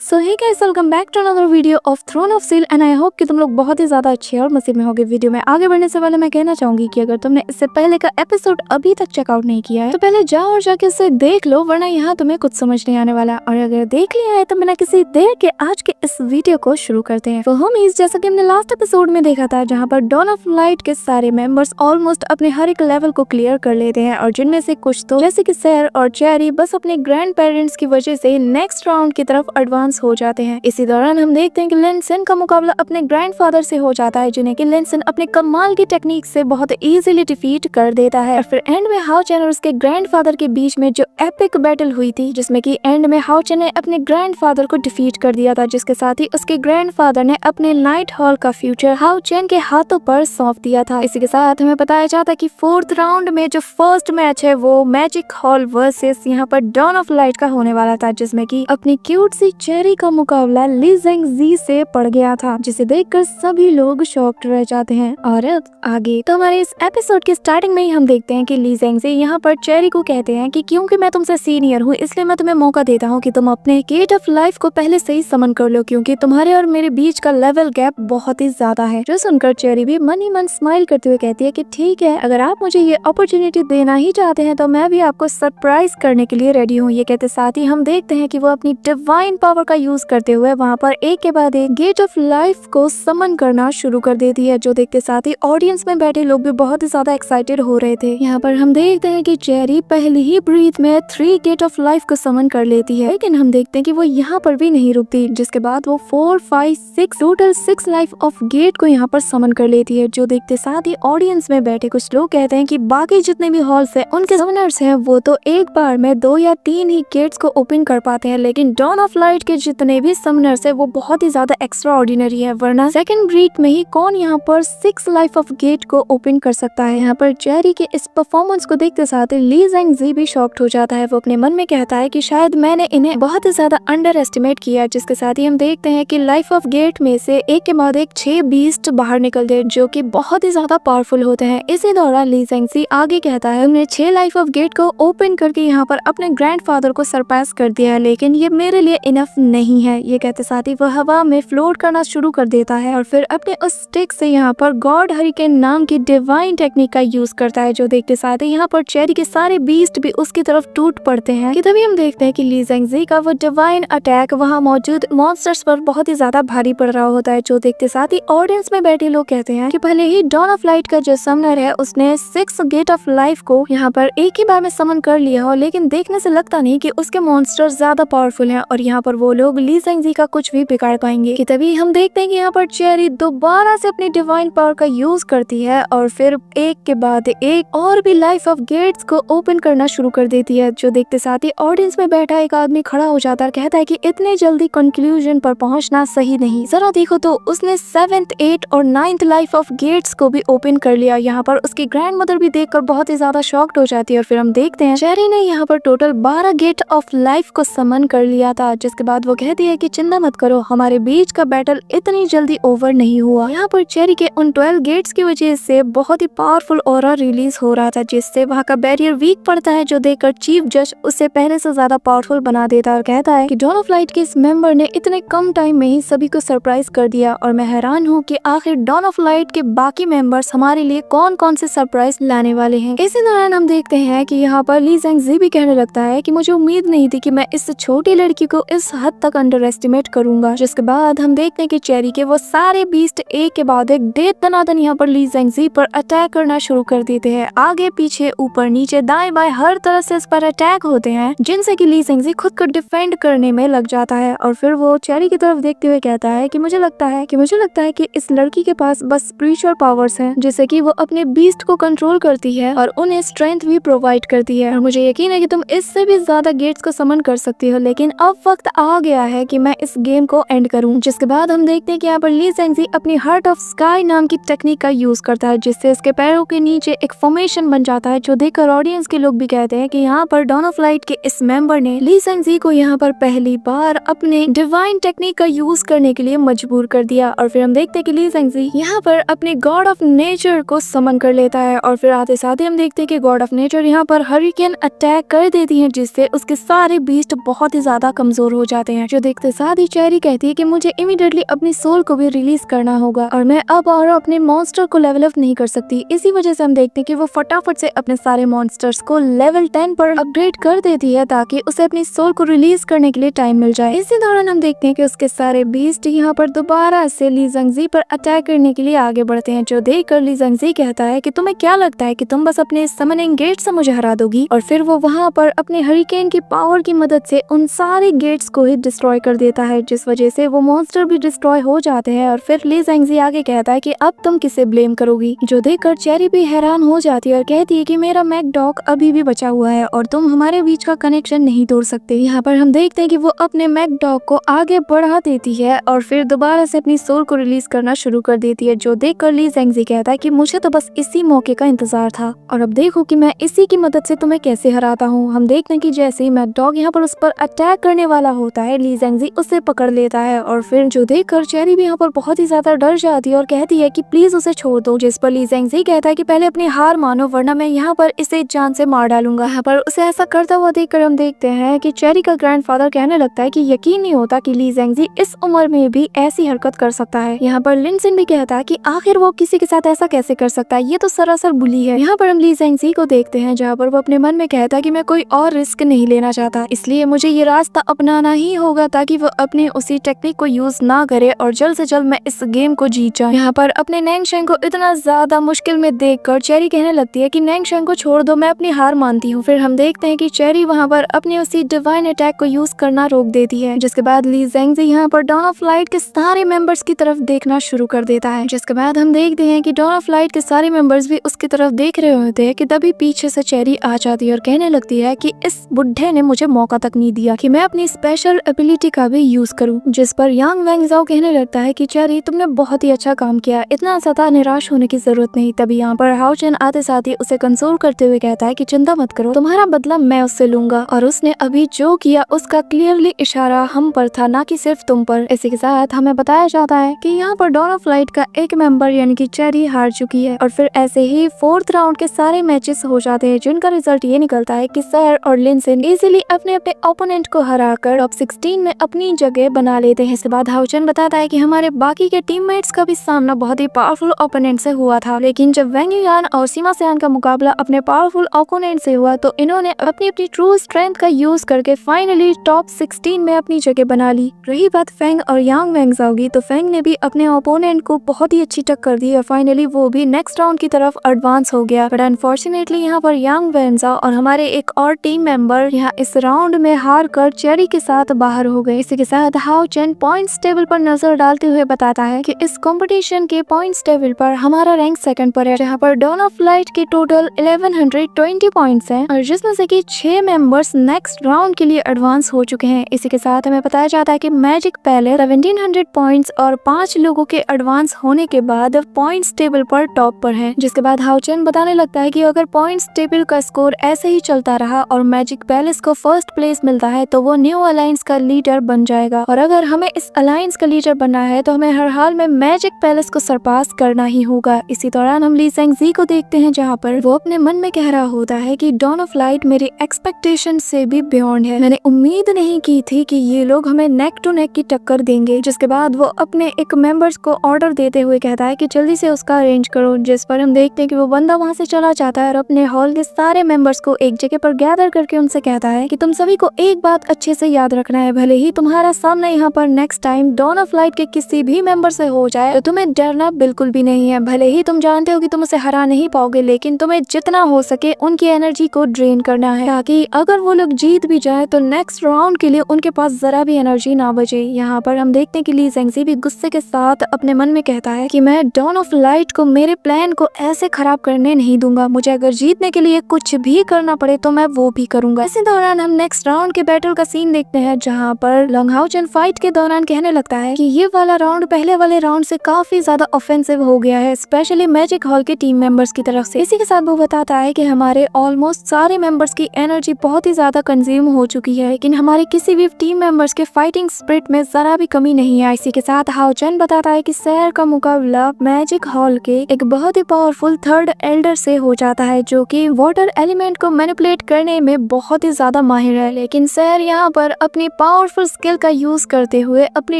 So hey guys, welcome back to another video of Throne of Steel and I hope कि तुम लोग बहुत ही ज्यादा अच्छे और मजे में होगे। वीडियो में आगे बढ़ने से पहले मैं कहना चाहूंगी कि अगर तुमने इससे पहले का एपिसोड अभी तक चेकआउट नहीं किया है तो पहले जाओ और जाके इसे देख लो, वरना यहाँ तुम्हें कुछ समझ नहीं आने वाला। और अगर देख लिया है तो बिना किसी देर के आज के इस वीडियो को शुरू करते हैं। तो हम जैसा कि हमने लास्ट एपिसोड में देखा था, जहाँ पर डॉन ऑफ लाइट के सारे मेंबर्स ऑलमोस्ट अपने हर एक लेवल को क्लियर कर लेते हैं और जिनमें से कुछ तो जैसे कि सैर और चेरी बस अपने ग्रैंड पेरेंट्स की वजह से नेक्स्ट राउंड की तरफ एडवांस हो जाते हैं। इसी दौरान हम देखते हैं कि लिनसन का मुकाबला अपने ग्रैंडफादर से हो जाता है, जिन्हें कि लिनसन अपने कमाल की टेक्निक से बहुत इजीली डिफीट कर देता है। और फिर एंड में हाओ चेन और उसके ग्रैंडफादर के बीच में जो एपिक बैटल हुई थी, जिसमें कि एंड में हाओ चेन ने अपने ग्रैंडफादर को डिफीट कर दिया था, जिसके साथ ही उसके ग्रैंडफादर ने अपने नाइट हॉल का फ्यूचर हाओ चेन के हाथों पर सौंप दिया था। इसी के साथ हमें बताया जाता है कि फोर्थ राउंड में जो फर्स्ट मैच है वो मैजिक हॉल वर्सेस यहाँ पर डॉन ऑफ लाइट का होने वाला था, जिसमें कि अपनी क्यूट सी चेरी का मुकाबला ली ज़ेंगज़ी से पड़ गया था, जिसे देखकर सभी लोग शॉक्ड रह जाते हैं। और आगे तो हमारे इस एपिसोड के स्टार्टिंग में ही हम देखते हैं कि ली ज़ेंगज़ी यहाँ पर चेरी को कहते हैं कि क्योंकि मैं तुमसे सीनियर हूँ इसलिए मैं तुम्हें मौका देता हूँ कि तुम अपने गेट ऑफ लाइफ को पहले से ही समन कर लो, क्योंकि तुम्हारे और मेरे बीच का लेवल गैप बहुत ही ज्यादा है। जो सुनकर चेरी भी मन ही मन स्माइल करते हुए कहती है कि ठीक है, अगर आप मुझे ये अपॉर्चुनिटी देना ही चाहते हैं तो मैं भी आपको सरप्राइज करने के लिए रेडी हूँ। ये कहते साथ ही हम देखते हैं कि वो अपनी डिवाइन पावर का यूज करते हुए वहाँ पर एक के बाद एक गेट ऑफ लाइफ को समन करना शुरू कर देती है, जो देखते साथ ही ऑडियंस में बैठे लोग भी बहुत ही ज्यादा एक्साइटेड हो रहे थे। यहाँ पर हम देखते हैं कि चेरी पहली ही ब्रीथ में 3 गेट ऑफ लाइफ को समन कर लेती है, लेकिन हम देखते हैं कि वो यहाँ पर भी नहीं रुकती, जिसके बाद वो 4, 5, 6 टोटल 6 लाइफ ऑफ गेट को यहाँ पर समन कर लेती है। जो देखते साथ ही ऑडियंस में बैठे कुछ लोग कहते हैं कि बाकी जितने भी हॉल्स हैं उनके समनर्स हैं वो तो एक बार में 2 या 3 ही गेट्स को ओपन कर पाते हैं, लेकिन डॉन ऑफ लाइट के जितने भी समनर्स है वो बहुत ही ज्यादा एक्स्ट्रा ऑर्डिनरी है, वरना सेकंड ब्रीथ में ही कौन यहाँ पर 6 लाइफ ऑफ गेट को ओपन कर सकता है। यहाँ पर चेरी के इस परफॉर्मेंस को देखते साथ ली ज़ेंगज़ी भी शॉक्ड हो जाता है। वो अपने मन में कहता है कि शायद मैंने इन्हें बहुत ही ज्यादा अंडर एस्टिमेट किया, जिसके साथ ही हम देखते हैं कि लाइफ ऑफ गेट में से एक के बाद एक 6 बीस्ट बाहर निकल गए, जो कि बहुत ही ज्यादा पावरफुल होते हैं। इसी दौरान ली ज़ेंगज़ी आगे कहता है हमने 6 लाइफ ऑफ गेट को ओपन करके यहाँ पर अपने ग्रैंडफादर को सरपास कर दिया है, लेकिन ये मेरे लिए इनफ नहीं है। ये कहते साथ ही वह हवा में फ्लोट करना शुरू कर देता है और फिर अपने उस स्टिक से यहाँ पर गॉड हरिकेन नाम की डिवाइन टेक्निक का यूज करता है, जो देखते साथ ही यहाँ पर चेरी के सारे बीस्ट भी उसकी तरफ टूट पड़ते हैं। कि तभी हम देखते हैं कि ली ज़ेंगज़ी का वो डिवाइन अटैक वहाँ मौजूद मॉन्स्टर्स पर बहुत ही ज्यादा भारी पड़ रहा होता है। जो देखते साथ ही ऑडियंस में बैठे लोग कहते हैं कि भले ही डॉन ऑफ लाइट का जो समनर है उसने 6 गेट ऑफ लाइफ को यहाँ पर एक ही बार में समन कर लिया हो, लेकिन देखने से लगता नहीं कि उसके मॉन्स्टर्स ज्यादा पावरफुल हैं और यहाँ पर वो लोग ली ज़ेंगज़ी का कुछ भी बिगाड़ पाएंगे। कि तभी हम देखते हैं कि यहाँ पर चेरी दोबारा से अपनी डिवाइन पावर का यूज करती है और फिर एक के बाद एक और भी लाइफ ऑफ गेट्स को ओपन करना शुरू कर देती है। जो देखते साथ ही ऑडियंस में बैठा एक आदमी खड़ा हो जाता है, कहता है कि इतने जल्दी कंक्लूजन पर पहुंचना सही नहीं, जरा देखो तो उसने 7th, 8th और 9th लाइफ ऑफ गेट्स को भी ओपन कर लिया। यहाँ पर उसकी ग्रैंड मदर भी देखकर बहुत ही ज्यादा शॉक्ड हो जाती है और फिर हम देखते हैं चेरी ने यहाँ पर टोटल 12 गेट ऑफ लाइफ को समन कर लिया था, जिसके बाद वो कहती है कि चिंता मत करो, हमारे बीच का बैटल इतनी जल्दी ओवर नहीं हुआ। यहाँ पर चेरी के उन 12 गेट्स की वजह से बहुत ही पावरफुल ऑरा रिलीज हो रहा था, जिससे वहाँ का बैरियर वीक पड़ता है, जो देखकर चीफ जज उसे पहले से ज्यादा पावरफुल बना देता है और कहता है कि डॉन ऑफ लाइट के इस मेंबर ने इतने कम टाइम में ही सभी को सरप्राइज कर दिया और मैं हैरान हूँ कि आखिर डॉन ऑफ लाइट के बाकी मेंबर्स हमारे लिए कौन कौन से सरप्राइज लाने वाले हैं। इसी दौरान हम देखते हैं कि यहाँ पर ली ज़ेंगज़ी भी कहने लगता है कि मुझे उम्मीद नहीं थी कि मैं इस छोटी लड़की को इस हद तक अंडर एस्टिमेट करूंगा। जिसके बाद हम देखते हैं कि चेरी के वो सारे बीस्ट एक के बाद एक दे दनादन यहाँ पर ली ज़ेंगज़ी पर अटैक करना शुरू कर देते हैं। आगे पीछे ऊपर नीचे दाएं बाएं हर तरह से इस पर अटैक होते हैं, जिनसे कि ली ज़ेंगज़ी खुद को डिफेंड करने में लग जाता है और फिर वो चेरी की तरफ देखते हुए कहता है कि मुझे लगता है कि इस लड़की के पास बस स्पिरिचुअल पावर्स हैं, जिससे कि वो अपने बीस्ट को कंट्रोल करती है और उन्हें स्ट्रेंथ भी प्रोवाइड करती है और मुझे यकीन है कि तुम इससे भी ज्यादा गेट्स को समन कर सकती हो, लेकिन अब वक्त आ गया है कि मैं इस गेम को एंड करूं। जिसके बाद हम देखते हैं कि यहाँ पर ली ज़ेंगज़ी अपनी हार्ट ऑफ स्काई नाम की टेक्निक का यूज करता है, जिससे इसके पैरों के नीचे एक फॉर्मेशन बन जाता है, जो देखकर ऑडियंस के लोग भी कहते हैं कि यहाँ पर डॉन ऑफ लाइट के इस मेंबर ने ली ज़ेंगज़ी को यहाँ पर पहली बार अपने डिवाइन टेक्निक का यूज करने के लिए मजबूर कर दिया। और फिर हम देखते हैं कि ली ज़ेंगज़ी यहाँ पर अपने गॉड ऑफ नेचर को समन कर लेता है और फिर आते साथ ही हम देखते हैं कि गॉड ऑफ नेचर यहाँ पर हरिकेन अटैक कर देती है, जिससे उसके सारे बीस्ट बहुत ही ज्यादा कमजोर हो जाते जाते हैं, जो देखते साथ ही चेरी कहती है कि मुझे इमीडिएटली अपनी सोल को भी रिलीज करना होगा और मैं अब और अपने मॉन्स्टर को लेवल अप नहीं कर सकती। इसी वजह से हम देखते हैं कि वो फटाफट से अपने सारे मॉन्स्टर्स को लेवल 10 पर अपग्रेड कर देती है ताकि उसे अपनी सोल को रिलीज करने के लिए टाइम मिल जाए। इसी दौरान हम देखते हैं कि उसके सारे बीस्ट यहाँ पर दोबारा से ली जंगजी पर अटैक करने के लिए आगे बढ़ते हैं, जो देखकर ली जंगजी कहता है कि तुम्हें क्या लगता है कि तुम बस अपने समनिंग गेट से मुझे हरा दोगी, और फिर वो वहाँ पर अपने हरिकेन की पावर की मदद से उन सारे गेट्स को ही डिस्ट्रॉय कर देता है, जिस वजह से वो मॉन्स्टर भी डिस्ट्रॉय हो जाते हैं। और फिर ली जंगजी आगे कहता है कि अब तुम किसे ब्लेम करोगी, जो देखकर चेरी भी हैरान हो जाती है और कहती है कि मेरा मैकडॉग अभी भी बचा हुआ है और तुम हमारे बीच का कनेक्शन नहीं तोड़ सकते। यहाँ पर हम देखते हैं कि वो अपने मैकडॉग को आगे बढ़ा देती है और फिर दोबारा से अपनी सोल को रिलीज करना शुरू कर देती है, जो देखकर ली जंगजी कहता है कि मुझे तो बस इसी मौके का इंतजार था और अब देखो कि मैं इसी की मदद से तुम्हें कैसे हराता हूँ। हम देखते हैं कि जैसे ही मैकडॉग यहाँ पर उस पर अटैक करने वाला होता है, ली जंगजी उसे पकड़ लेता है और फिर जो देखकर चेरी भी यहाँ पर बहुत ही ज्यादा डर जाती है और कहती है कि प्लीज उसे छोड़ दो, जिस पर ली जंगजी कहता है कि पहले अपनी हार मानो वरना मैं यहाँ पर इसे जान से मार डालूंगा। यहाँ पर उसे ऐसा करता हुआ देखकर हम देखते हैं कि चेरी का ग्रैंडफादर कहने लगता है कि यकीन नहीं होता कि ली जंगजी इस उम्र में भी ऐसी हरकत कर सकता है। यहाँ पर लिनसिन भी कहता है कि आखिर वो किसी के साथ ऐसा कैसे कर सकता है, ये तो सरासर बुली है। यहाँ पर हम ली जंगजी को देखते हैं जहाँ पर वो अपने मन में कहता है कि मैं कोई और रिस्क नहीं लेना चाहता, इसलिए मुझे ये रास्ता अपनाना ही होगा ताकि वो अपने उसी टेक्निक को यूज ना करे और जल्द से जल्द मैं इस गेम को जीत जाऊं। यहाँ पर अपने नैंगशेंग को इतना ज्यादा मुश्किल में देखकर चेरी कहने लगती है कि नैंगशेंग को छोड़ दो, मैं अपनी हार मानती हूँ। फिर हम देखते हैं कि चेरी वहाँ पर अपने उसी डिवाइन अटैक को यूज करना रोक देती है, जिसके बाद ली जंगजी यहाँ पर डॉन ऑफ लाइट के सारे मेंबर्स की तरफ देखना शुरू कर देता है, जिसके बाद हम देखते हैं कि डॉन ऑफ लाइट के सारे मेंबर्स भी उसकी तरफ देख रहे होते हैं कि तभी पीछे से चेरी आ जाती है और कहने लगती है कि इस बुढ़े ने मुझे मौका तक नहीं दिया कि मैं अपनी स्पेशल एबिलिटी का भी यूज करूं, जिस पर यांग वेंगजाओ कहने लगता है कि चेरी तुमने बहुत ही अच्छा काम किया, इतना ज्यादा निराश होने की जरूरत नहीं। तभी यहाँ पर हाओ चेन आते साथ ही उसे कंसोल करते हुए कहता है कि चिंता मत करो, तुम्हारा बदला मैं उससे लूंगा और उसने अभी जो किया उसका क्लियरली इशारा हम पर था, ना कि सिर्फ तुम पर। इसी के साथ हमें बताया जाता है कि यहाँ पर डॉन ऑफ लाइट का एक मेंबर यानी कि चेरी हार चुकी है और फिर ऐसे ही 4th राउंड के सारे मैचेस हो जाते हैं, जिनका रिजल्ट ये निकलता है कि सैर और लिनसिन इजीली अपने अपने ओपोनेंट को हराकर टॉप 16 में अपनी जगह बना लेते हैं। इसके बाद हाओ चेन बताता है कि हमारे बाकी के टीममेट्स का भी सामना बहुत ही पावरफुल ओपोनेंट से हुआ था, लेकिन जब वेंग युआन और सीमा सयान का मुकाबला अपने पावरफुल ओपोनेंट से हुआ तो इन्होंने अपनी अपनी ट्रू स्ट्रेंथ का यूज करके फाइनली टॉप 16 में अपनी जगह बना ली। रही बात फेंग और यांग वेंगजाओ की, तो फेंग ने भी अपने ओपोनेंट को बहुत ही अच्छी टक्कर दी और फाइनली वो भी नेक्स्ट राउंड की तरफ एडवांस हो गया। बट अनफॉर्चुनेटली यहाँ पर यांग वेंगजाओ और हमारे एक और टीम मेंबर यहाँ इस राउंड में हार कर चेरी के साथ बाहर हो गए। इसी के साथ हाओ चेन पॉइंट्स टेबल पर नजर डालते हुए बताता है कि इस कंपटीशन के पॉइंट्स टेबल पर हमारा रैंक सेकंड पर है, जहाँ पर डॉन ऑफ लाइट के टोटल 1120 पॉइंट्स हैं और जिसमें से कि 6 मेंबर्स नेक्स्ट राउंड के लिए एडवांस हो चुके हैं। इसी के साथ हमें बताया जाता है कि मैजिक पैलेस 1700 पॉइंट्स और 5 लोगों के एडवांस होने के बाद पॉइंट्स टेबल पर टॉप पर है। जिसके बाद हाओ चेन बताने लगता है कि अगर पॉइंट्स टेबल का स्कोर ऐसे ही चलता रहा और मैजिक पैलेस को फर्स्ट प्लेस मिलता है तो वो न्यू अलायंस का लीडर बन जाएगा, और अगर हमें इस अलायंस का लीडर बनना है तो हमें हर हाल में मैजिक पैलेस को सरपास करना ही होगा। इसी दौरान हम ली सेंगजी को देखते हैं जहाँ पर वो अपने मन में कह रहा होता है कि डॉन ऑफ लाइट मेरी एक्सपेक्टेशन से भी बियॉन्ड है, मैंने उम्मीद नहीं की थी कि ये लोग हमें नेक टू नेक की टक्कर देंगे। जिसके बाद वो अपने एक मेंबर्स को ऑर्डर देते हुए कहता है कि जल्दी से उसका अरेंज करो, जिस पर हम देखते हैं कि वो बंदा वहाँ से चला जाता है और अपने हॉल के सारे मेंबर्स को एक जगह पर गैदर करके उनसे कहता है कि तुम सभी को एक बात अच्छे से याद रखना है, भले ही तुम्हारा सामना यहाँ पर next time Dawn of Light के किसी भी मेंबर से हो जाए तो तुम्हें डरना बिल्कुल भी नहीं है। भले ही तुम जानते हो कि तुम उसे हरा नहीं पाओगे, लेकिन तुम्हें जितना हो सके उनकी एनर्जी को ड्रेन करना है ताकि अगर वो लोग जीत भी जाए तो नेक्स्ट राउंड के लिए उनके पास जरा भी एनर्जी ना बचे। यहाँ पर हम देखते हैं कि ली सेंगजी भी गुस्से के साथ अपने मन में कहता है कि मैं डॉन ऑफ लाइट को मेरे प्लान को ऐसे खराब करने नहीं दूंगा, मुझे अगर जीतने के लिए कुछ भी करना पड़े तो मैं वो भी करूंगा। इसी दौरान हम नेक्स्ट राउंड के बैटल का सीन देखते हैं जहाँ पर लॉन्ग हाओ चेन फाइट के दौरान कहने लगता है कि ये वाला राउंड पहले वाले राउंड से काफी ज्यादा ऑफेंसिव हो गया है, स्पेशली मैजिक हॉल के टीम मेंबर्स की तरफ से। इसी के साथ वो बताता है कि हमारे ऑलमोस्ट सारे मेंबर्स की एनर्जी बहुत ही ज्यादा कंज्यूम हो चुकी है, लेकिन हमारे किसी भी टीम मेंबर्स के फाइटिंग स्पिरिट में जरा भी कमी नहीं है। इसी के साथ हाओ चेन बताता है कि सैर का मुकाबला मैजिक हॉल के एक बहुत ही पावरफुल थर्ड एल्डर से हो जाता है जो कि वाटर एलिमेंट को मैनिपुलेट करने में बहुत ही ज्यादा माहिर है, लेकिन सैर यहाँ पर अपनी अपनी पावरफुल स्किल का यूज करते हुए अपनी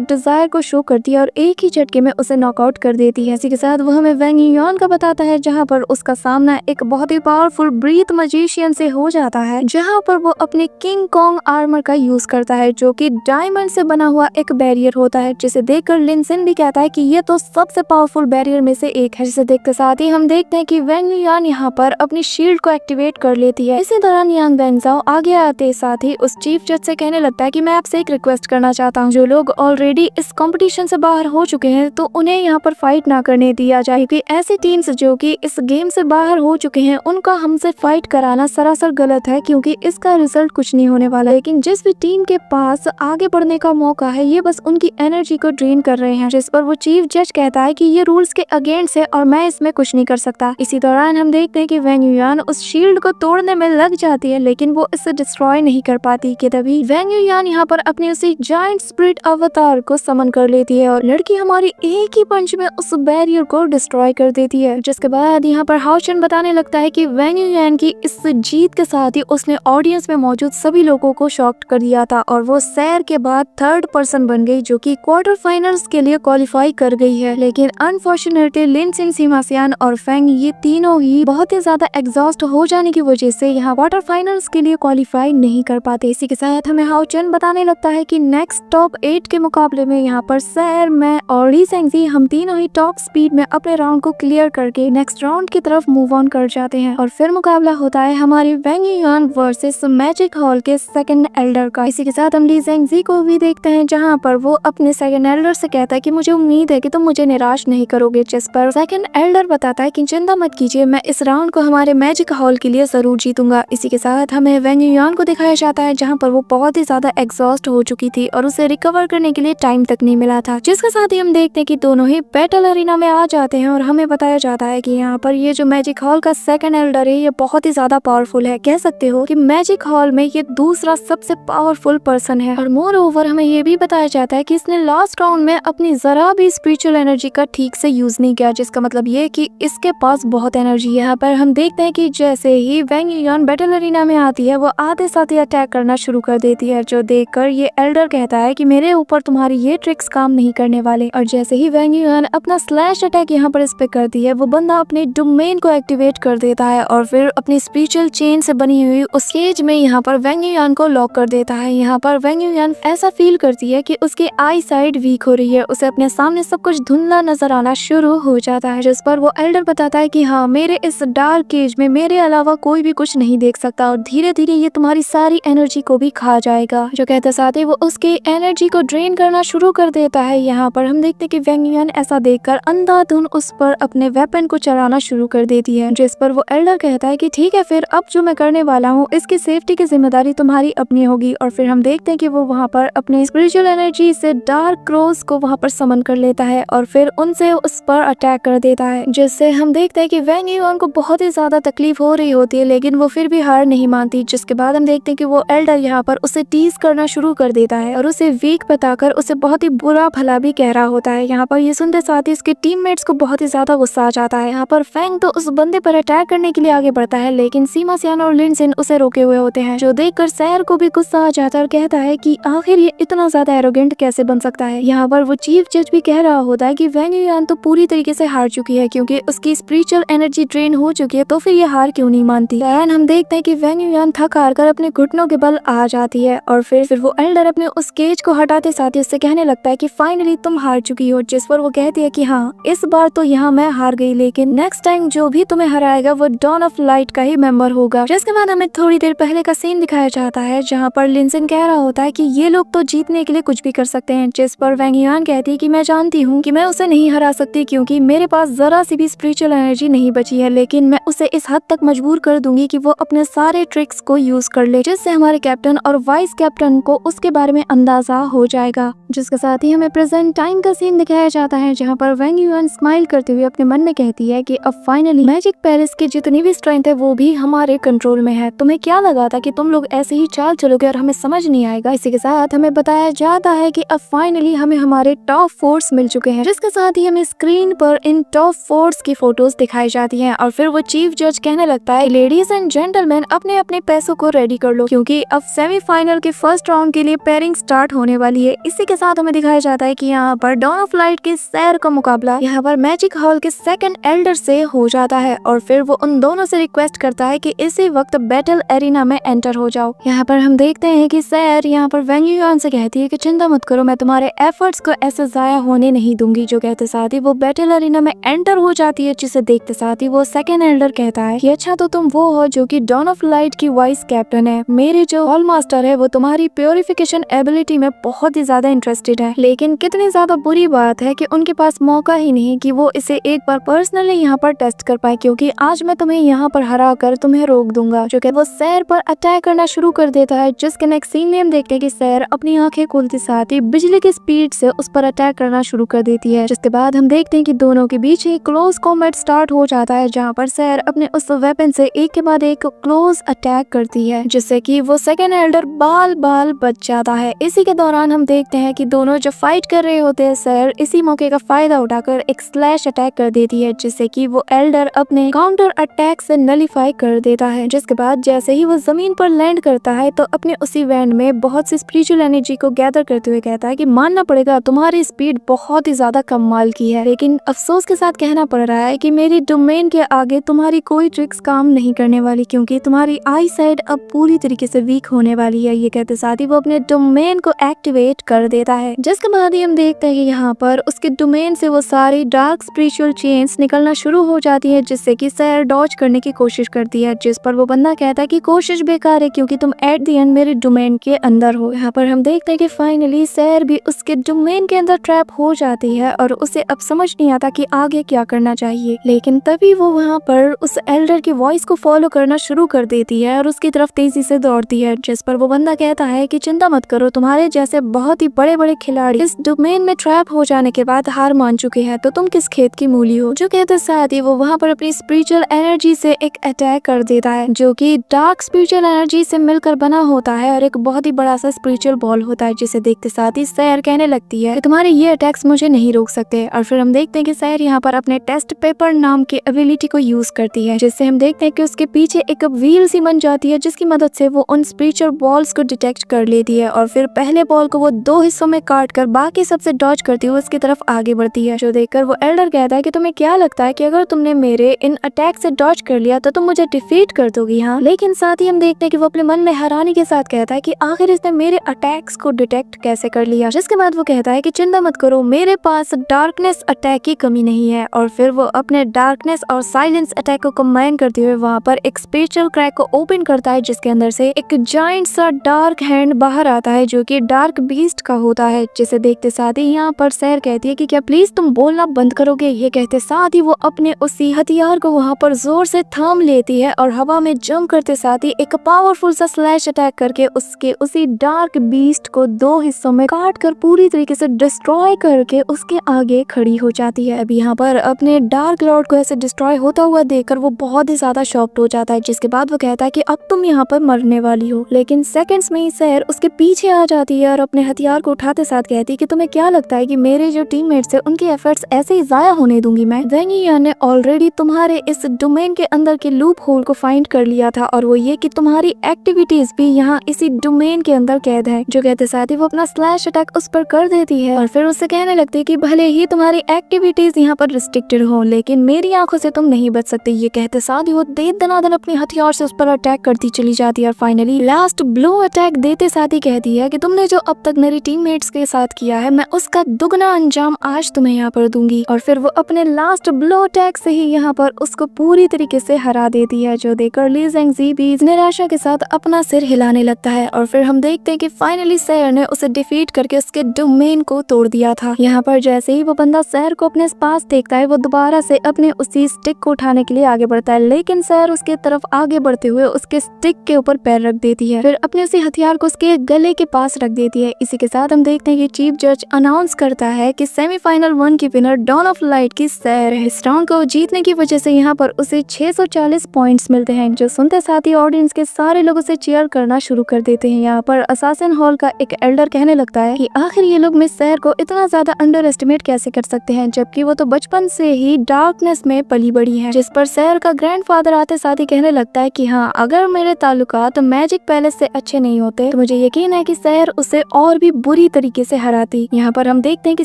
डिजायर को शो करती है और एक ही झटके में उसे नॉकआउट कर देती है। इसी के साथ वो हमें वैंग यूयान का बताता है जहाँ पर उसका सामना एक बहुत ही पावरफुल ब्रीथ मैजिशियन से हो जाता है, जहाँ पर वो अपने किंग कॉन्ग आर्मर का यूज करता है जो कि डायमंड से बना हुआ एक बैरियर होता है, जिसे देखकर लिन सिन भी कहता है कि ये तो सबसे पावरफुल बैरियर में से एक है। जिसे देखते साथ ही हम देखते हैं कि वैंग यूयान यहाँ पर अपनी शील्ड को एक्टिवेट कर लेती है। इसी दौरान यांग वेंगजाओ आगे आते साथ ही उस चीफ जज से कहने लगता है कि मैं आपसे एक रिक्वेस्ट करना चाहता हूँ, जो लोग ऑलरेडी इस कंपटीशन से बाहर हो चुके हैं तो उन्हें यहाँ पर फाइट ना करने दिया जाए, क्योंकि ऐसी टीम्स जो कि इस गेम से बाहर हो चुके हैं उनका हमसे फाइट कराना सरासर गलत है, क्योंकि इसका रिजल्ट कुछ नहीं होने वाला। लेकिन जिस भी टीम के पास आगे बढ़ने का मौका है ये बस उनकी एनर्जी को ड्रेन कर रहे हैं, जिस पर वो चीफ जज कहता है कि ये रूल्स के अगेंस्ट है और मैं इसमें कुछ नहीं कर सकता। इसी दौरान हम देखते हैं कि वैंग यूयान उस शील्ड को तोड़ने में लग जाती है, लेकिन वो इसे डिस्ट्रॉय नहीं कर पाती कि तभी वैंग यूयान यहाँ पर अपने उसी जायंट स्पिरिट अवतार को समन कर लेती है और लड़की हमारी एक ही पंच में उस बैरियर को डिस्ट्रॉय कर देती है। जिसके बाद यहाँ पर हाओ चेन बताने लगता है कि वैंग यूयान की इस जीत के साथ ही उसने ऑडियंस में मौजूद सभी लोगों को शॉक्ड कर दिया था और वो सैर के बाद थर्ड पर्सन बन गई जो कि क्वार्टर फाइनल्स के लिए क्वालिफाई कर गई है। लेकिन अनफॉर्चुनेटली लिन सिन, सीमा सियान और फेंग ये तीनों ही बहुत ही ज्यादा एग्जॉस्ट हो जाने की वजह से यहाँ क्वार्टर फाइनल्स के लिए क्वालिफाई नहीं कर पाते। इसी के साथ हमें हाओ चेन बताने लगता है कि नेक्स्ट टॉप 8 के मुकाबले में यहाँ पर सैर, मैं और ली सेंगजी हम तीनों ही टॉप स्पीड में अपने राउंड को क्लियर करके नेक्स्ट राउंड की तरफ मूव ऑन कर जाते हैं और फिर मुकाबला होता है हमारी वैंग यूयान वर्सेस मैजिक हॉल के सेकंड एल्डर का। इसी के साथ हम ली सेंगजी को भी देखते हैं जहाँ पर वो अपने सेकंड एल्डर से कहता है कि मुझे उम्मीद है कि तुम मुझे निराश नहीं करोगे, जिस पर सेकंड एल्डर बताता है कि चिंता मत कीजिए, मैं इस राउंड को हमारे मैजिक हॉल के लिए जरूर जीतूंगा। इसी के साथ हमें वैंग यूयान को दिखाया जाता है जहाँ पर वो बहुत ही ज्यादा एग्जॉस्ट हो चुकी थी और उसे रिकवर करने के लिए टाइम तक नहीं मिला था। जिसके साथ ही हम देखते हैं कि दोनों ही बैटल अरीना में आ जाते हैं और हमें बताया जाता है कि यहाँ पर ये जो मैजिक हॉल का सेकंड एल्डर है ये बहुत ही ज्यादा पावरफुल है। कह सकते हो कि मैजिक हॉल में ये दूसरा सबसे पावरफुल पर्सन है और मोर ओवर हमें ये भी बताया जाता है कि इसने लास्ट राउंड में अपनी जरा भी स्पिरिचुअल एनर्जी का ठीक से यूज नहीं किया, जिसका मतलब ये कि इसके पास बहुत एनर्जी है। यहाँ पर हम देखते हैं कि जैसे ही वैंग यूयान बैटल अरीना में आती है वो आते साथ ही अटैक करना शुरू कर देती है, जो देखकर ये एल्डर कहता है कि मेरे ऊपर तुम्हारी ये ट्रिक्स काम नहीं करने वाले। और जैसे ही वैंग यूयान अपना स्लैश अटैक यहाँ पर इस पे करती है वो बंदा अपने डोमेन को एक्टिवेट कर देता है और फिर अपनी स्पिरिचुअल चेन से बनी हुई उस केज में यहाँ पर वैंग यूयान को लॉक कर देता है। यहाँ पर वैंग यूयान ऐसा फील करती है कि उसकी आई साइड वीक हो रही है, उसे अपने सामने सब कुछ धुंधला नजर आना शुरू हो जाता है, जिस पर वो एल्डर बताता है कि हाँ, मेरे इस डार्क केज में मेरे अलावा कोई भी कुछ नहीं देख सकता और धीरे धीरे ये तुम्हारी सारी एनर्जी को भी खा जाएगा। जो कहते साथ ही वो उसकी एनर्जी को ड्रेन करना शुरू कर देता है। यहाँ पर हम देखते हैं कि वैंग यूयान ऐसा देखकर अंधाधुन उस पर अपने वेपन को चलाना शुरू कर देती है, जिस पर वो एल्डर कहता है कि ठीक है, फिर अब जो मैं करने वाला हूँ इसकी सेफ्टी की जिम्मेदारी तुम्हारी अपनी होगी। और फिर हम देखते हैं कि वो वहाँ पर अपने स्पिरिचुअल एनर्जी से डार्क क्रोस को वहाँ पर समन कर लेता है और फिर उनसे उस पर अटैक कर देता है, जिससे हम देखते हैं कि वैंग यूयान को बहुत ही ज्यादा तकलीफ हो रही होती है, लेकिन वो फिर भी हार नहीं मानती। जिसके बाद हम देखते हैं कि वो एल्डर यहाँ पर उसे टीज करना शुरू कर देता है और उसे वीक बताकर उसे बहुत ही बुरा भला भी कह रहा होता है। यहाँ पर ये सुनते साथ ही इसके टीममेट्स को बहुत ही ज्यादा गुस्सा आ जाता है। यहाँ पर फेंग तो उस बंदे पर अटैक करने के लिए आगे बढ़ता है, लेकिन सीमा सियान और लिन सिन उसे रोके हुए होते हैं, जो देखकर सैर को भी गुस्सा आ जाता है और कहता है कि आखिर ये इतना ज्यादा एरोगेंट कैसे बन सकता है। यहाँ पर वो चीफ जज भी कह रहा होता है कि वैंग यूयान तो पूरी तरीके से हार चुकी है, क्योंकि उसकी स्पिरिचुअल एनर्जी ड्रेन हो चुकी है, तो फिर ये हार क्यों नहीं मानती। हम देखते हैं कि वैंग यूयान थक हार कर अपने घुटनों के बल आ जाती है और फिर वो एल्डर अपने उस केज को हटाते साथ ही उससे कहने लगता है कि फाइनली तुम हार चुकी हो, जिस पर वो कहती है कि हाँ, इस बार तो यहाँ मैं हार गई, लेकिन नेक्स्ट टाइम जो भी तुम्हें हराएगा वो डॉन ऑफ लाइट का ही मेंबर होगा। जिसके बाद हमें थोड़ी देर पहले का सीन दिखाया जाता है जहाँ पर लिन सिन कह रहा होता है कि ये लोग तो जीतने के लिए कुछ भी कर सकते हैं, जिस पर वैंग यूयान कहती है कि मैं जानती हूँ कि मैं उसे नहीं हरा सकती क्योंकि मेरे पास जरा सी भी स्पिरिचुअल एनर्जी नहीं बची है, लेकिन मैं उसे इस हद तक मजबूर कर दूंगी कि वो अपने सारे ट्रिक्स को यूज कर ले, जिससे हमारे कैप्टन और वाइस कैप्टन को उसके बारे में अंदाजा हो जाएगा। जिसके साथ ही हमें प्रेजेंट टाइम का सीन दिखाया जाता है जहाँ पर वैंग यूयान स्माइल करते हुए अपने मन में कहती है कि अब फाइनली मैजिक पेरिस की जितनी भी स्ट्रेंथ है वो भी हमारे कंट्रोल में है। तुम्हें क्या लगा था कि तुम लोग ऐसे ही चाल चलोगे और हमें समझ नहीं आएगा। इसी के साथ हमें बताया जाता है कि अब फाइनली हमें हमारे टॉप फोर्स मिल चुके हैं, जिसके साथ ही हमें स्क्रीन पर इन टॉप फोर्स की फोटोज दिखाई जाती हैं और फिर वो चीफ जज कहने लगता है, लेडीज एंड जेंटलमैन अपने अपने पैसों को रेडी कर लो, क्योंकि अब सेमीफाइनल के फर्स्ट फर्स्ट राउंड के लिए पेयरिंग स्टार्ट होने वाली है। इसी के साथ हमें दिखाया जाता है कि यहाँ पर डॉन ऑफ लाइट के सैर का मुकाबला यहाँ पर मैजिक हॉल के सेकंड एल्डर से हो जाता है और फिर वो उन दोनों से रिक्वेस्ट करता है कि इसी वक्त बैटल एरिना में एंटर हो जाओ। यहाँ पर हम देखते हैं कि सैर यहाँ पर वेंग युआन से कहती है कि चिंता मत करो, मैं तुम्हारे एफर्ट्स को ऐसे जाया होने नहीं दूंगी। जो कहते साथ ही वो बैटल एरिना में एंटर हो जाती है, जिसे देखते साथ ही वो सेकंड एल्डर कहता है कि अच्छा तो तुम वो हो जो कि डॉन ऑफ लाइट की वाइस कैप्टन है। मेरे जो हॉल मास्टर है वो तुम्हारी प्योरिफिकेशन एबिलिटी में बहुत ही ज्यादा इंटरेस्टेड है, लेकिन कितनी ज्यादा बुरी बात है कि उनके पास मौका ही नहीं कि वो इसे एक बार पर्सनली यहाँ पर टेस्ट कर पाए, क्योंकि आज मैं तुम्हें यहाँ पर हरा कर तुम्हें रोक दूंगा। जो कि वो सैर पर अटैक करना शुरू कर देता है, जिसके नेक्स्ट सीन में हम देखते हैं कि सैर अपनी आंखें खोलते साथ ही बिजली की स्पीड से उस पर अटैक करना शुरू कर देती है। जिसके बाद हम देखते हैं कि दोनों के बीच एक क्लोज कॉम्बैट स्टार्ट हो जाता है, जहाँ पर सैर अपने उस वेपन से एक के बाद एक क्लोज अटैक करती है, जिससे कि वो सेकंड एल्डर बाल बच जाता है। इसी के दौरान हम देखते हैं कि दोनों जब फाइट कर रहे होते हैं, सैर इसी मौके का फायदा उठाकर एक स्लैश अटैक कर देती है, जिससे कि वो एल्डर अपने काउंटर अटैक से नलीफाई कर देता है। जिसके बाद जैसे ही वो जमीन पर लैंड करता है तो अपने उसी वैन में बहुत सी स्पिरिचुअल एनर्जी को गैदर करते हुए कहता है कि मानना पड़ेगा तुम्हारी स्पीड बहुत ही ज्यादा कमाल की है, लेकिन अफसोस के साथ कहना पड़ रहा है कि मेरी डोमेन के आगे तुम्हारी कोई ट्रिक्स काम नहीं करने वाली, क्योंकि तुम्हारी आई साइड अब पूरी तरीके से वीक होने वाली है। ये कहते साथ ही वो अपने डोमेन को एक्टिवेट कर देता है। जिसके बाद ही हम देखते हैं कि यहाँ पर उसके डोमेन से वो सारी डार्क स्पिरिचुअल चेन्स निकलना शुरू हो जाती है, जिससे कि सैर डॉज करने की कोशिश करती है, जिस पर वो बंदा कहता है कि कोशिश बेकार है क्योंकि तुम एट द एंड मेरे डोमेन के अंदर हो। यहाँ पर हम देखते हैं कि फाइनली सैर भी उसके डोमेन के अंदर ट्रैप हो जाती है और उसे अब समझ नहीं आता कि आगे क्या करना चाहिए, लेकिन तभी वो वहाँ पर उस एल्डर की वॉइस को फॉलो करना शुरू कर देती है और उसकी तरफ तेजी से दौड़ती है। जिस पर वो बंदा कहता है कि चिंता मत करो, तुम्हारे जैसे बहुत ही बड़े बड़े खिलाड़ी इस डोमेन में ट्रैप हो जाने के बाद हार मान चुके हैं, तो तुम किस खेत की मूली हो। जो कहते साथ ही वो वहाँ पर अपनी स्पिरिचुअल एनर्जी से एक अटैक कर देता है, जो कि डार्क स्पिरिचुअल एनर्जी से मिलकर बना होता है और एक बहुत ही बड़ा सा स्पिरिचुअल बॉल होता है, जिसे देखते साथ ही सैर कहने लगती है कि तुम्हारे ये अटैक्स मुझे नहीं रोक सकते। और फिर हम देखते हैं कि सैर यहाँ पर अपने टेस्ट पेपर नाम की एबिलिटी को यूज करती है, जिससे हम देखते हैं कि उसके पीछे एक व्हील सी बन जाती है, जिसकी मदद से वो उन स्पिरिचुअल बॉल्स को डिटेक्ट कर लेती है और फिर पहले बॉल को वो दो हिस्सों में काट कर बाकी सबसे डॉज करती हुई उसकी तरफ आगे बढ़ती है। जो देखकर वो एल्डर कहता है कि तुम्हें क्या लगता है कि अगर तुमने मेरे इन अटैक से डॉज कर लिया तो तुम मुझे डिफीट कर दोगी। हाँ, लेकिन साथ ही हम देखते हैं कि वो अपने मन में हैरानी के साथ कहता है कि आखिर इसने मेरे अटैक्स को डिटेक्ट कैसे कर लिया। जिसके बाद वो कहता है कि चिंता मत करो, मेरे पास डार्कनेस अटैक की कमी नहीं है। और फिर वो अपने डार्कनेस और साइलेंस अटैक को कंबाइन करते हुए वहाँ पर एक स्पिरिचुअल क्रैक को ओपन करता है, जिसके अंदर से एक जायंट सा डार्क हैंड बाहर आता है, जो कि डार्क बीस्ट का होता है। जिसे देखते साथ ही यहाँ पर सैर कहती है कि क्या प्लीज तुम बोलना बंद करोगे। ये कहते साथ ही वो अपने उसी हथियार को वहाँ पर जोर से थाम लेती है और हवा में जंप करते साथ ही एक पावरफुल सा स्लैश अटैक करके उसके उसी डार्क बीस्ट को दो हिस्सों में काट कर पूरी तरीके से डिस्ट्रॉय करके उसके आगे खड़ी हो जाती है। अब यहाँ पर अपने डार्क लॉर्ड को ऐसे डिस्ट्रॉय होता हुआ देखकर वो बहुत ही ज्यादा शॉक्ड हो जाता है, जिसके बाद वो कहता है कि अब तुम यहाँ पर मरने वाली हो। लेकिन सेकंड्स में ही सैर उसके पीछे आ जाती है और अपने हथियार को उठाते साथ कहती है कि तुम्हें क्या लगता है कि मेरे जो टीममेट्स है उनके एफर्ट्स ऐसे ही जाया होने दूंगी मैं। वेंग युआन ने ऑलरेडी तुम्हारे इस डोमेन के अंदर के लूप होल को फाइंड कर लिया था, और वो ये कि तुम्हारी एक्टिविटीज भी यहाँ इसी डोमेन के अंदर कैद है। जो कहते साथ ही वो अपना स्लैश अटैक उस पर कर देती है और फिर उससे कहने लगती है कि भले ही तुम्हारी एक्टिविटीज यहाँ पर रिस्ट्रिक्टेड हो, लेकिन मेरी आंखों से तुम नहीं बच सकते। ये कहते साथ ही वो दे दनादन अपने हथियार से उस पर अटैक करती चली जाती है और फाइनली लास्ट ब्लो अटैक देते साथ ही कहती है कि तुमने जो अब तक मेरी टीममेट्स के साथ किया है मैं उसका दुगना अंजाम आज तुम्हें यहाँ पर दूंगी। और फिर वो अपने लास्ट ब्लो अटैक से ही यहाँ पर उसको पूरी तरीके से हरा देती है, जो देखकर ली ज़ेंगज़ी भी निराशा के साथ अपना सिर हिलाने लगता है। और फिर हम देखते हैं कि फाइनली सैर ने उसे डिफीट करके उसके डोमेन को तोड़ दिया था। यहाँ पर जैसे ही वो बंदा सैर को अपने पास देखता है वो दोबारा से अपने उसी स्टिक को उठाने के लिए आगे बढ़ता है, लेकिन सैर उसके तरफ आगे बढ़ते हुए उसके स्टिक के ऊपर पैर रख देती है, फिर अपने उसी हथियार को उसके गले के पास रख देती है। इसी के साथ हम देखते हैं कि चीफ जज अनाउंस करता है कि सेमीफाइनल 1 की विनर डॉन ऑफ लाइट की सैर है। इस राउंड को जीतने की वजह से यहाँ पर उसे 640 पॉइंट्स मिलते हैं, जो सुनते साथ ही ऑडियंस के सारे लोग उसे चीयर करना शुरू कर देते हैं। यहाँ पर असासिन हॉल का एक एल्डर कहने लगता है कि आखिर ये लोग मिस सैर को इतना ज्यादा अंडर एस्टिमेट कैसे कर सकते हैं, जबकि वो तो बचपन से ही डार्कनेस में पली बड़ी है। जिस पर सैर का ग्रैंडफादर आते साथ ही कहने लगता है कि हाँ, अगर मेरे ताल्लुकात मैजिक पैलेस से अच्छे नहीं होते होते तो मुझे यकीन है कि सैर उसे और भी बुरी तरीके से हराती। यहाँ पर हम देखते हैं कि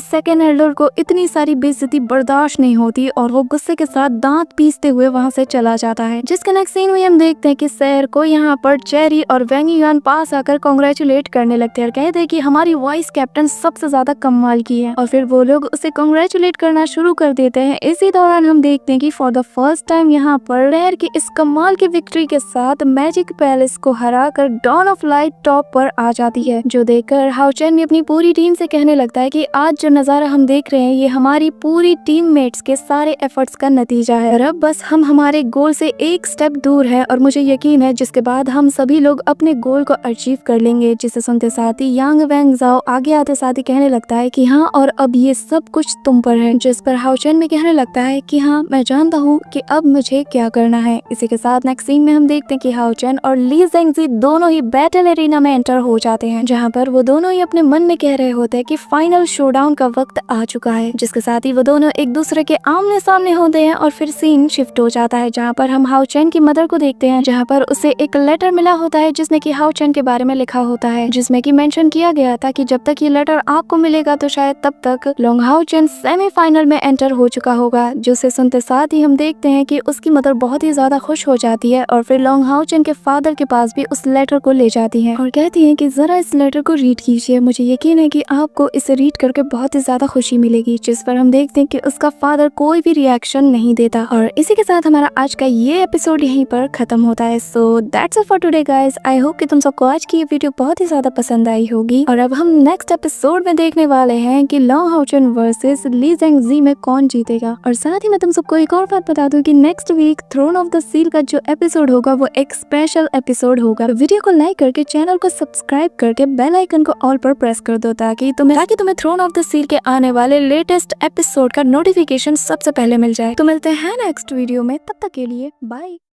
सेकंड एल्डर को इतनी सारी बेइज्जती बर्दाश्त नहीं होती और वो गुस्से के साथ दांत पीसते हुए वहाँ से चला जाता है। जिसके नेक्स्ट सीन में हम देखते हैं कि सैर को यहाँ पर चेरी और वेंग युआन पास आकर कांग्रेचुलेट करने लगते हैं और कहते हैं कि हमारी वाइस कैप्टन सबसे ज्यादा कमाल की है और फिर वो लोग उसे कांग्रेचुलेट करना शुरू कर देते हैं। इसी दौरान हम देखते हैं कि फॉर द फर्स्ट टाइम यहाँ पर सैर की इस कमाल की विक्ट्री के साथ मैजिक पैलेस को हराकर डॉन ऑफ लाइट टॉप पर आ जाती है, जो देखकर हाओ चेन भी अपनी पूरी टीम से कहने लगता है कि आज जो नजारा हम देख रहे हैं ये हमारी पूरी टीममेट्स के सारे एफर्ट्स का नतीजा है और अब बस हम हमारे गोल से एक स्टेप दूर है और मुझे यकीन है जिसके बाद हम सभी लोग अपने गोल को अचीव कर लेंगे। जिसे सुनते साथ ही यांग वेंग जाओ आगे आते साथ ही कहने लगता है कि हाँ और अब ये सब कुछ तुम पर है, जिस पर हाओ चेन भी कहने लगता है कि हाँ मैं जानता हूँ कि अब मुझे क्या करना है। इसी के साथ नेक्स्ट सीन में हम देखते हैं कि हाओ चेन और ली ज़ेंगज़ी दोनों ही बैटल एरिना में एंटर हो जाते हैं, जहाँ पर वो दोनों ही अपने मन में कह रहे होते हैं कि फाइनल शोडाउन का वक्त आ चुका है। जिसके साथ ही वो दोनों एक दूसरे के आमने सामने होते हैं और फिर सीन शिफ्ट हो जाता है, जहाँ पर हम हाओ चेन की मदर को देखते हैं, जहाँ पर उसे एक लेटर मिला होता है जिसमें कि हाओ चेन के बारे में लिखा होता है, जिसमें कि मेंशन किया गया था कि जब तक ये लेटर आपको मिलेगा तो शायद तब तक लोंग हाओ चेन सेमीफाइनल में एंटर हो चुका होगा। जिसे सुनते साथ ही हम देखते हैं कि उसकी मदर बहुत ही ज्यादा खुश हो जाती है और फिर लोंग हाओ चेन के फादर के पास भी उस लेटर को ले जाती है और कहती है कि जरा इस लेटर को रीड कीजिए, मुझे यकीन है कि आपको इसे रीड करके बहुत ही ज्यादा खुशी मिलेगी। जिस पर हम देखते हैं कि उसका फादर कोई भी रिएक्शन नहीं देता और इसी के साथ हमारा आज का ये एपिसोड यहीं पर खत्म होता है। So that's it for today guys. I hope कि तुम सबको आज की ये वीडियो बहुत ही ज्यादा पसंद आई होगी और अब हम नेक्स्ट एपिसोड में देखने वाले हैं कि लोंग हाओ चेन वर्सेस ली ज़ेंगज़ी में कौन जीतेगा। और साथ ही मैं तुम सबको एक और बात बता दूं कि next week Throne of the Seal का जो एपिसोड होगा वो एक स्पेशल एपिसोड होगा। वीडियो को लाइक करके चैनल को सब्सक्राइब करके बेल आइकन को ऑल पर प्रेस कर दो ताकि तुम्हें थ्रोन ऑफ द सील के आने वाले लेटेस्ट एपिसोड का नोटिफिकेशन सबसे पहले मिल जाए। तो मिलते हैं नेक्स्ट वीडियो में, तब तक के लिए बाय।